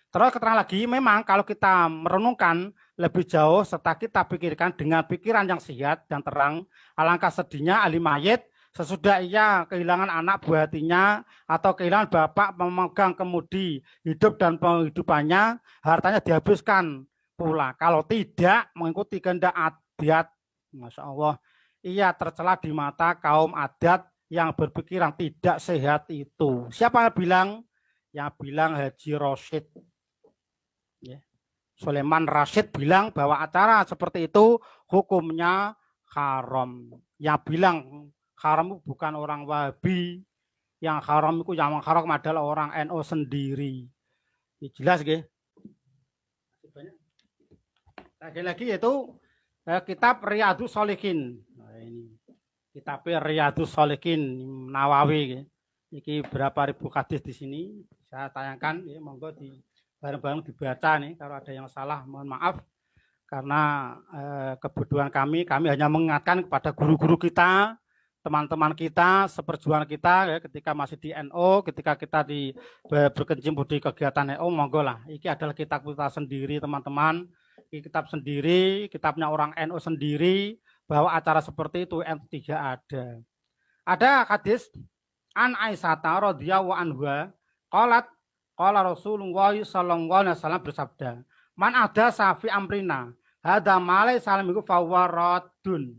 Terus keterangan lagi, memang kalau kita merenungkan lebih jauh serta kita pikirkan dengan pikiran yang sehat dan terang, alangkah sedihnya ahli mayit sesudah ia kehilangan anak buah hatinya atau kehilangan bapak pemegang kemudi hidup dan penghidupannya, hartanya dihabiskan pula. Kalau tidak mengikuti kehendak adat, Masya Allah, ia tercela di mata kaum adat yang berpikiran tidak sehat itu. Siapa yang bilang? Yang bilang Haji Rasyid. Ya. Sulaiman Rasyid bilang bahwa acara seperti itu hukumnya haram. Yang bilang haram itu bukan orang Wahabi. Yang haram itu yang haram adalah orang NU sendiri. Ya, jelas, ya. Lagi-lagi yaitu kitab Riyadhus Shalihin. Nah, ini kitab Riyadhus Shalihin Nawawi. Ini berapa ribu hadis di sini saya tayangkan. Ya, monggo di bareng-bareng dibaca nih. Kalau ada yang salah, mohon maaf. Karena kebutuhan kami hanya mengingatkan kepada guru-guru kita, teman-teman kita, seperjuangan kita ya, ketika masih di NU, ketika kita berkecimpung di kegiatan NU, monggo lah. Ini adalah kitab kita sendiri, teman-teman. Ini kitab sendiri, kitabnya orang NU sendiri, bahwa acara seperti itu NU tidak ada. Ada hadis an Aisyah radhiyallahu anha, qalat qala Rasulullah sallallahu alaihi wasallam bersabda, man ada safi amrina hada malai salam itu fawaradun,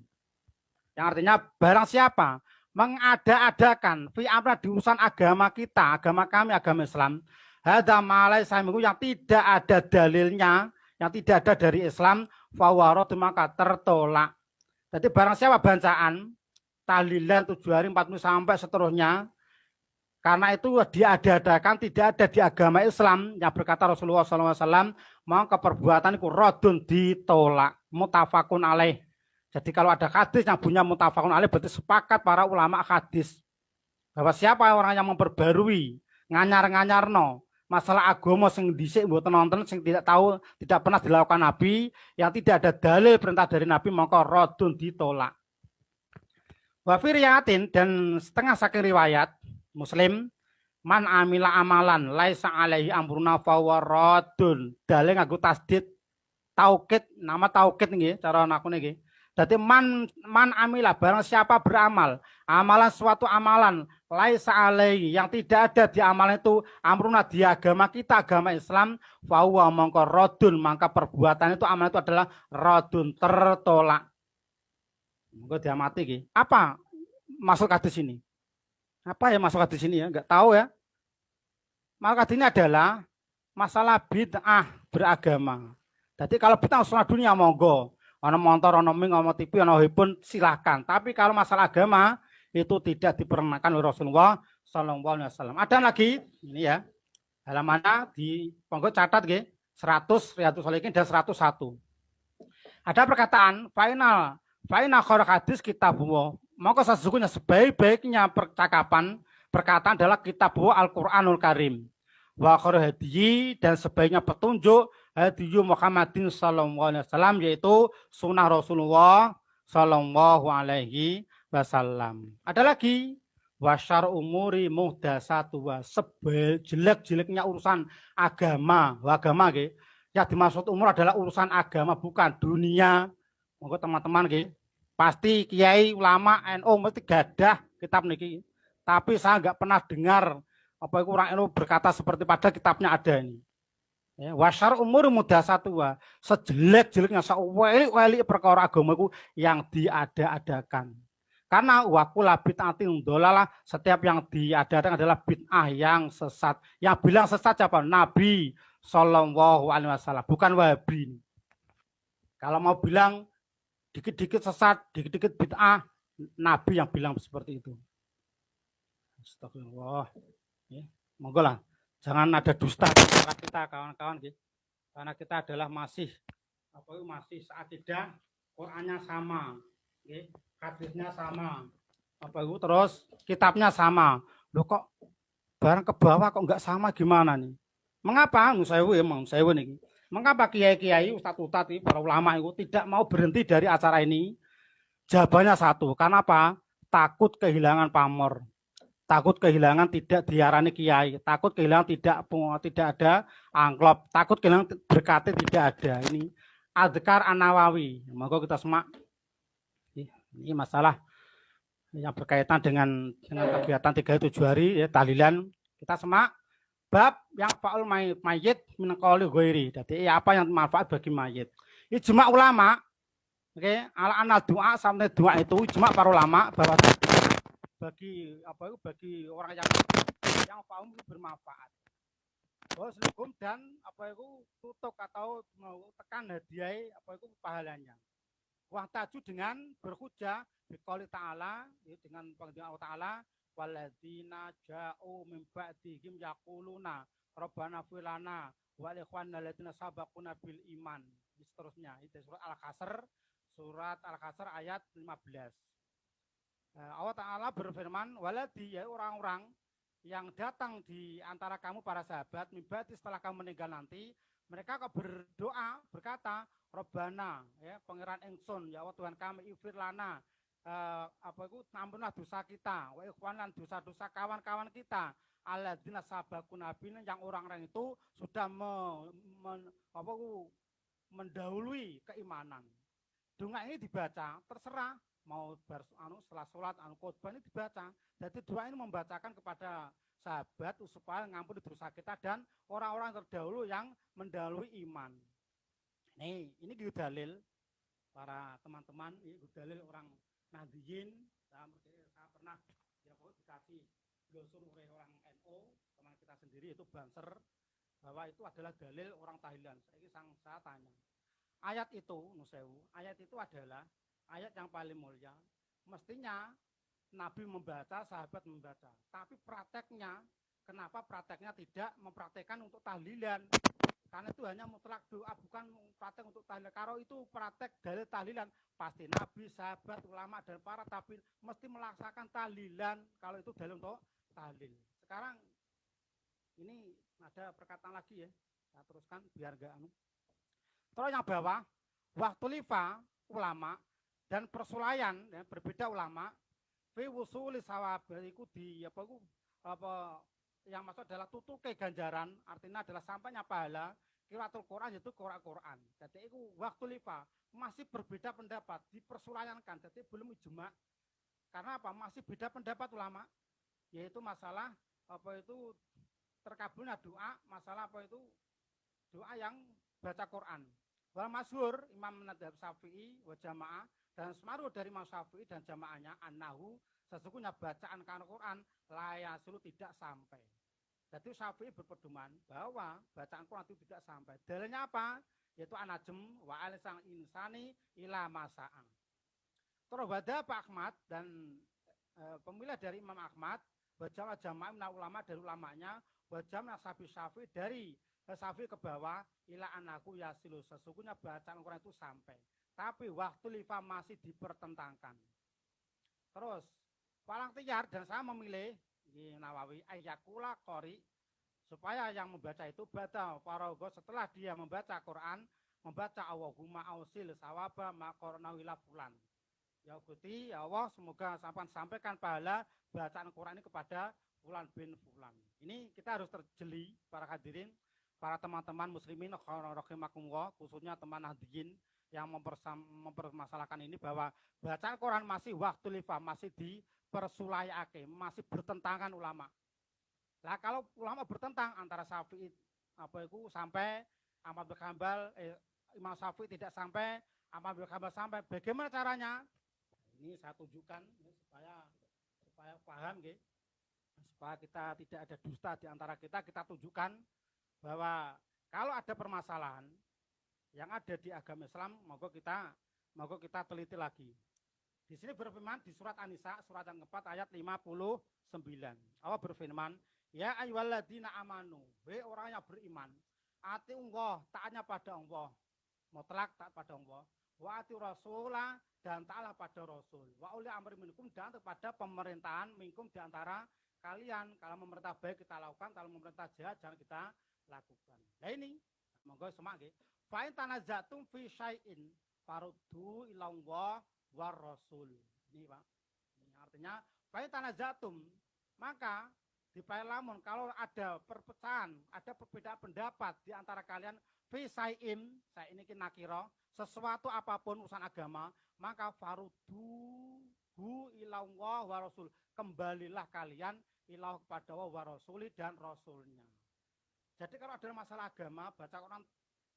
yang artinya barang siapa mengada-adakan fi amra di urusan agama kita, agama kami, agama Islam, hada malai salam itu yang tidak ada dalilnya, yang tidak ada dari Islam, fawaradun, maka tertolak. Jadi barang siapa bacaan tahlilan 7 hari 40 sampai seterusnya, karena itu diada-adakan, tidak ada di agama Islam yang berkata Rasulullah SAW, maka perbuatan itu rodun, ditolak, mutafakun alaih. Jadi kalau ada hadis yang punya mutafakun alaih, berarti sepakat para ulama hadis bahwa siapa orang yang memperbarui nganyar-nganyarno masalah agama sing dhisik mboten nonton, sing tidak tahu, tidak pernah dilakukan Nabi, yang tidak ada dalil perintah dari Nabi, maka rodun, ditolak. Wa fi riwayatin, dan setengah saking riwayat Muslim, man amila amalan laisa alaihi amruna fawaradun, dalil nganggo tasdid taukid, nama taukid nggih cara aku niki. Dadi man amila, barang siapa beramal amalan, suatu amalan laisa alaihi, yang tidak ada di amalan itu amruna, di agama kita, agama Islam, fahuwa mongko radun, maka perbuatan itu, amalan itu adalah radun, tertolak. Monggo diamati nggih. Apa maksud hadis ini? Apa ya masuk hadis ini ya? Enggak tahu ya. Maka ini adalah masalah bid'ah beragama. Jadi kalau bid'ah urusan dunia monggo, ono motor, ono ming, ono TV, ono handphone silahkan. Tapi kalau masalah agama itu tidak diperkenankan oleh Rasulullah Sallallahu Alaihi Wasallam. Ada lagi ini ya, halamannya di monggo catat nggih, 100 Riyadhus Shalihin dan 101. Ada perkataan final khair hadis kitabullah. Maka sesungguhnya sebaik-baiknya percakapan, perkataan adalah kitabullah Al-Qur'anul Karim. Wa khair hadiyi, dan sebaiknya petunjuk hadiyu Muhammadin sallallahu alaihi wasallam, yaitu sunnah Rasulullah sallallahu alaihi wasallam. Ada lagi wasyar umuri muhdasatu, sejelek-jeleknya urusan agama, nggih. Yang dimaksud umur adalah urusan agama, bukan dunia. Monggo teman-teman nggih. Pasti kiai ulama NU mesti gadah kitab niki. Tapi saya enggak pernah dengar apa itu orang NU berkata seperti pada kitabnya ada ini. Ya, wasyar umur muhdasatu, sejelek-jeleknya, seweli-weli perkara agama itu yang diada-adakan. Karena wakula bid'atin dolalah, setiap yang diadakan adalah bid'ah yang sesat. Yang bilang sesat siapa? Nabi Sallallahu Alaihi Wasallam, bukan Wahabi. Kalau mau bilang dikit-dikit sesat, dikit-dikit bid'ah, Nabi yang bilang seperti itu. Astagfirullah. Ya, monggo lah, jangan ada dusta antara kita kawan-kawan, gitu. Karena kita adalah masih seakidah, Qur'annya sama, gitu. Hadisnya sama, terus kitabnya sama. Loh kok barang ke bawah kok enggak sama, gimana nih? Mengapa? Saya nih. Mengapa kiai-kiai, ustadz-ustadz, para ulama itu tidak mau berhenti dari acara ini? Jawabannya satu, karena apa? Takut kehilangan pamor, takut kehilangan tidak diarani kiai, takut kehilangan tidak ada amplop, takut kehilangan berkatnya tidak ada. Ini Adhkar An-Nawawi. Maka kita semak. Ini masalah yang berkaitan dengan kegiatan 37 hari ya, tahlilan. Kita semak. Bab yang faul mayit min qouli ghairi. Jadi apa yang manfaat bagi mayit. Ijma ulama, oke, ala doa, sampai doa itu ijma para ulama bahwa bagi orang yang faul itu bermanfaat. Bahwa hukum dan tutuk atau mau tekan hadiah pahalanya. Wah taju dengan berhujah biqouli ta'ala, dengan panggilan Allah Ta'ala, walladzina ja'u min ba'dihim yaquluna rabbana fir lana wa li ikhwanina alladziina sabaquna bil iman. seterusnya. Itu surat Al-Kasr ayat 15. Allah Ta'ala berfirman, waladi, ya orang-orang yang datang di antara kamu para sahabat, mibati setelah kamu meninggal nanti, mereka kok berdoa, berkata, Robbana, ya, Pangeran Engsun, ya Allah Tuhan kami, ifir lana, ampunlah dosa kita, wa ikhwanan dosa-dosa kawan-kawan kita, alladzina sabaquna bin, yang orang-orang itu sudah mendahului keimanan. Doa ini dibaca, terserah mau setelah sholat, khotbah ini dibaca. Jadi doa ini membacakan kepada sahabat supaya ngampuni dosa kita dan orang-orang terdahulu yang mendahului iman. Ini gitu dalil para teman-teman, ini dalil orang Nahdiyin. Saya pernah dikasih brosur oleh orang NU, teman kita sendiri itu Banser, bahwa itu adalah dalil orang tahlilan. Saya tanya, ayat itu, nusewu, ayat itu adalah ayat yang paling mulia. Mestinya Nabi membaca, sahabat membaca. Tapi prakteknya, kenapa prakteknya tidak mempraktekkan untuk tahlilan? Karena itu hanya mutlak doa, bukan praktek untuk tahlilan. Kalau itu praktek dalil tahlilan, pasti Nabi, sahabat, ulama, dan para tabiin mesti melaksanakan tahlilan. Kalau itu dalil untuk tahlil. Sekarang ini ada perkataan lagi ya, saya teruskan biar enggak Terus yang bawah, waktu lifa ulama dan persulayan, ya, berbeda ulama, fi wusuli sawab, itu di yang maksud adalah tutuke ganjaran, artinya adalah sampainya pahala qiraatul Quran, yaitu Quran. Jadi itu waktu lifa masih berbeda pendapat, dipersulayankan, jadi belum ijma. Karena apa? Masih beda pendapat ulama, yaitu masalah terkabulnya doa, masalah doa yang baca Quran. Wal masyhur Imam Madzhab Syafi'i wa jamaah, dan semaruh dari Imam Syafi'i dan jamaahnya, annahu, sesungguhnya bacaan Quran layasulu tidak sampai. Jadi Syafi'i berpedoman bahwa bacaan Quran itu tidak sampai. Dalilnya apa? Yaitu anajem wa alisang insani ila masa'a. Terus wada Pak Ahmad dan pemilah dari Imam Ahmad, wajah jamaah ulama dari ulamanya, wajah nasabi Syafi'i dari Syafi'i ke bawah, ila anakku yasilu, sesungguhnya bacaan Quran itu sampai. Tapi waktu lifa masih dipertentangkan. Terus palang tiyar, dan saya memilih di Nawawi ayakula qori, supaya yang membaca itu baca farago, setelah dia membaca Quran, membaca Allahumma ausil sawaba maqorna wila fulan. Ya Gusti, ya Allah, semoga sampaikan pahala bacaan Quran ini kepada fulan bin fulan. Ini kita harus terjeli para hadirin, para teman-teman muslimin rahimakumullah, khususnya teman Nahdiyin yang mempermasalahkan ini, bahwa bacaan Quran masih waktu lifa, masih dipersulayake, masih bertentangan ulama. Nah, kalau ulama bertentang antara Syafi'i sampai Ahmad bin Hanbal, Imam Syafi'i tidak sampai, Ahmad bin Hanbal sampai, bagaimana caranya? Ini saya tunjukkan supaya paham, supaya kita tidak ada dusta di antara kita. Kita tunjukkan bahwa kalau ada permasalahan yang ada di agama Islam, monggo kita teliti lagi. Di sini berfirman di surat An-Nisa, surat yang keempat ayat 59. Allah berfirman, ya ayyuhalladzina amanu, wahai orang yang beriman, ati Allah, taatnya pada Allah, mutlak taat pada Allah, wa ati rasulah, dan taatlah pada Rasul, wa uli amri minkum, dan kepada pemerintahan minkum di antara kalian. Kalau memerintah baik kita lakukan, kalau memerintah jahat jangan kita lakukan. Nah ini, monggo semak nggih. Fa in tanazatum fi syai'in faruddu ila Allah war Rasul. Ini Pak. Ini artinya fa in tanazatum, maka di lamun kalau ada perpecahan, ada perbedaan pendapat di antara kalian, fi syai'in, saya ini nakira, sesuatu apapun urusan agama, maka faruddu ila Allah war Rasul. Kembalilah kalian ilah kepada Allah wa Rasuli dan Rasulnya. Jadi kalau ada masalah agama, baca Quran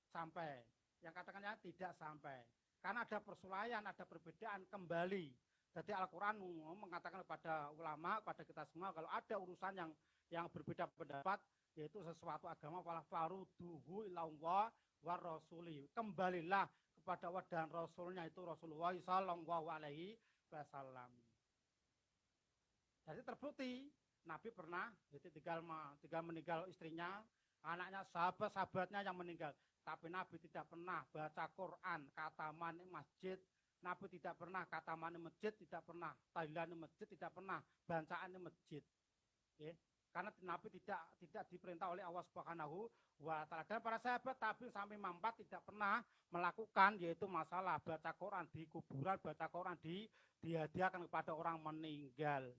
sampai, yang katakannya tidak sampai. Karena ada persulayan, ada perbedaan, kembali. Jadi Al-Quran mengatakan kepada ulama, kepada kita semua, kalau ada urusan yang berbeda pendapat, yaitu sesuatu agama, wala faruduhu ilallah wa rasuli. Kembalilah kepada Allah dan Rasulnya, itu Rasulullah sallallahu alaihi wasallam. Jadi terbukti, Nabi pernah, jadi tinggal meninggal istrinya, anaknya sahabat-sahabatnya yang meninggal. Tapi Nabi tidak pernah baca Quran, kataman di masjid. Nabi tidak pernah kataman di masjid, tidak pernah tahlilan di masjid, tidak pernah bacaan di masjid. Ya. Karena Nabi tidak diperintah oleh Allah Subhanahu wa Ta'ala. Dan para sahabat Nabi sampai mampat tidak pernah melakukan yaitu masalah baca Quran di kuburan, baca Quran dihadiahkan kepada orang meninggal.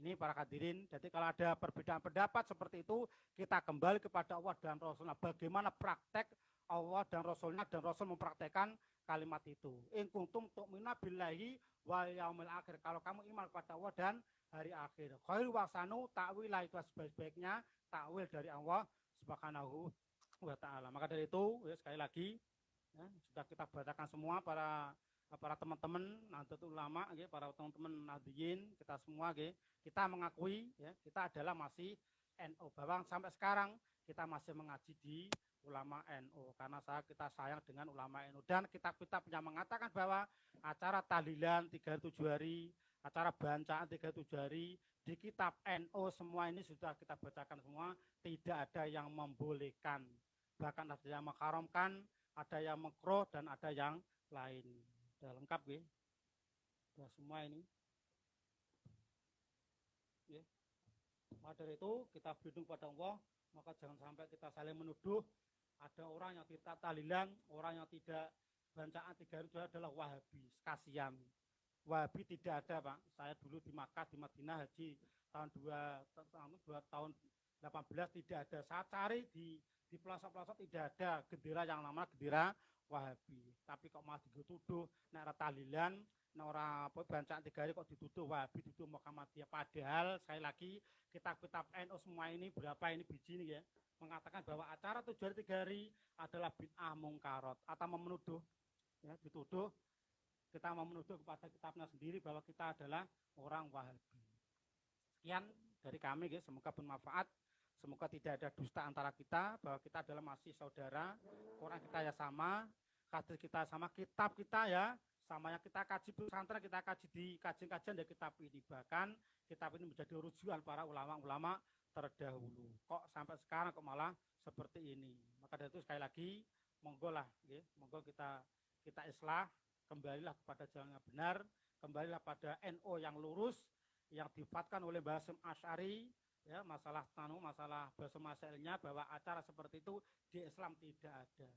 Ini para hadirin, jadi kalau ada perbedaan pendapat seperti itu, kita kembali kepada Allah dan Rasulnya. Bagaimana praktek Allah dan Rasulnya, dan Rasul mempraktekkan kalimat itu. In kuntum tu'minu billahi wal yaumil akhir. Kalau kamu iman kepada Allah dan hari akhir. Khairul wasanu ta'wilah, itu sebaik-baiknya takwil dari Allah Subhanahu wa Ta'ala. Maka dari itu, ya, sekali lagi, ya, sudah kita bacakan semua para teman-teman Nahdlatul Ulama, para teman-teman Nahdliyin, kita semua, kita mengakui, ya, kita adalah masih NU. Bahwa sampai sekarang kita masih mengaji di ulama NU karena kita sayang dengan ulama NU, dan kitab-kitab yang mengatakan bahwa acara tahlilan 37 hari, acara bancaan 37 hari di kitab NU semua ini sudah kita bacakan semua, tidak ada yang membolehkan, bahkan ada yang mengharamkan, ada yang makruh, dan ada yang lain. Sudah lengkap, ya. Sudah semua ini. Ya. Maka dari itu kita berlindung pada Allah, maka jangan sampai kita saling menuduh. Ada orang yang tidak tahlilan, orang yang tidak bancaan 3 hari adalah Wahabi. Kasihan. Wahabi tidak ada, Pak. Saya dulu di Makkah, di Madinah haji tahun 18 tidak ada. Saya cari di pelosok-pelosok tidak ada bendera yang namanya bendera Wahabi. Tapi kok malah dituduh nek tahlilan, nek ora bancaan 3 hari kok dituduh Wahabi, dituduh Muhammadiyah. Padahal sekali lagi kitab-kitab NU semua ini berapa ini biji nih, ya, mengatakan bahwa acara 7 hari 3 hari adalah bid'ah mungkarat atau menuduh, ya, dituduh. Kita mau menuduh kepada kitabnya sendiri bahwa kita adalah orang Wahabi. Sekian dari kami, guys. Semoga bermanfaat. Semoga tidak ada dusta antara kita, bahwa kita adalah masih saudara. Orang kita ya sama, hadis kita sama, kitab kita ya sama, yang kita kaji pesantren, kita kaji di kajian-kajian dari kitab ini. Bahkan kitab ini menjadi rujukan para ulama-ulama terdahulu. Kok sampai sekarang kok malah seperti ini? Maka dari itu sekali lagi, monggo lah, ya, monggo kita islah, kembalilah kepada jalan yang benar, kembalilah pada NU yang lurus, yang difatkan oleh Mbah Hasyim Asy'ari, ya, masalah bahasa masailnya bahwa acara seperti itu di Islam tidak ada.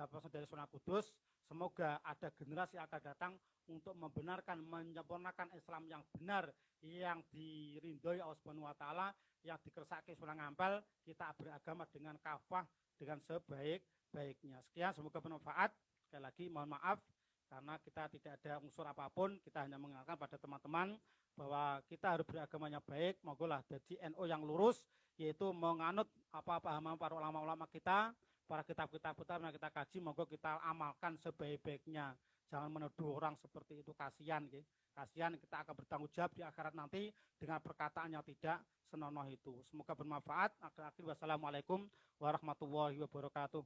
Bapak dari Sunan Kudus, semoga ada generasi yang akan datang untuk membenarkan, menyempurnakan Islam yang benar, yang dirindhoi Allah Subhanahu wa Ta'ala, yang dikersakake Sunan Ampel, kita beragama dengan kafah, dengan sebaik-baiknya. Sekian, semoga bermanfaat. Sekali lagi mohon maaf karena kita tidak ada unsur apapun, kita hanya mengingatkan pada teman-teman bahwa kita harus beragamanya baik. Mogolah jadi NU yang lurus, yaitu menganut apa pahaman para ulama-ulama kita, para kitab-kitab yang kita kaji, moga kita amalkan sebaik-baiknya. Jangan menuduh orang seperti itu, kasihan, gitu. Kasihan, kita akan bertanggung jawab di akhirat nanti dengan perkataan yang tidak senonoh itu. Semoga bermanfaat. Akhir-akhir wassalamualaikum warahmatullahi wabarakatuh.